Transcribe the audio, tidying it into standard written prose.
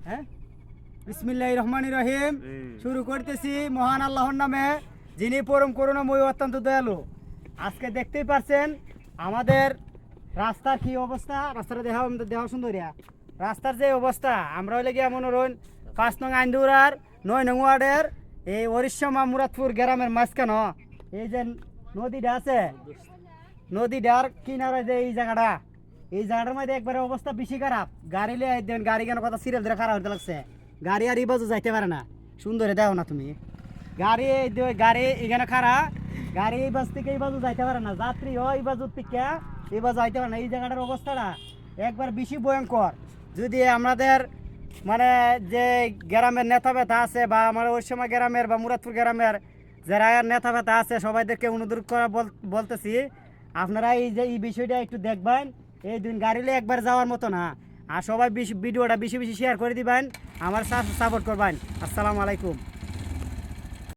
হ্যাঁ, বিসমিল্লাহির রহমানির রহিম। শুরু করতেছি মহান আল্লাহর নামে, যিনি পরম করুণাময় অত্যন্ত দয়ালু। আজকে দেখতেই পাচ্ছেন আমাদের রাস্তার কি অবস্থা। রাস্তাটা দেওয়া সুন্দরিয়া, রাস্তার যে অবস্থা। আমরা হইলে গিয়ে মনে রইন 5 নং আইন্দুরার 9 নং ওয়ার্ডের এই ওরিশমা মুরাদপুর গ্রামের মাঝখানে এই যে নদীটা আছে, নদীটার কিনারে যে এই জায়গাটার মধ্যে একবারে অবস্থা বেশি খারাপ। গাড়ি লিয়ে দেন, গাড়ি কেন কথা সিরিয়াল ধরে খারাপ হতে লাগছে। গাড়ি আর এই বাজু যাইতে পারে না, সুন্দরে দেখো না তুমি। গাড়ি এখানে খারা, গাড়ি এই বাজ থেকে এই বাজু যাইতে পারে না, যাত্রী হয় এই বাজুর থেকে এই বাজু যাইতে পারে না। এই জায়গাটার অবস্থাটা একবার বেশি ভয়ঙ্কর। যদি আমাদের মানে যে গ্রামের নেতা বেতা আছে বা আমার ওই সময় গ্রামের বা মুরাদপুর গ্রামের যারা নেতা বেতা আছে, সবাইদেরকে অনুরোধ করা বলতেছি, আপনারা এই যে এই বিষয়টা একটু দেখবেন। এই দিন গাড়িলে একবার যাওয়ার মতো না। আর সবাই ভিডিওটা বেশি বেশি শেয়ার করে দিবেন, আমার সাপোর্ট করবেন। আসসালামু আলাইকুম।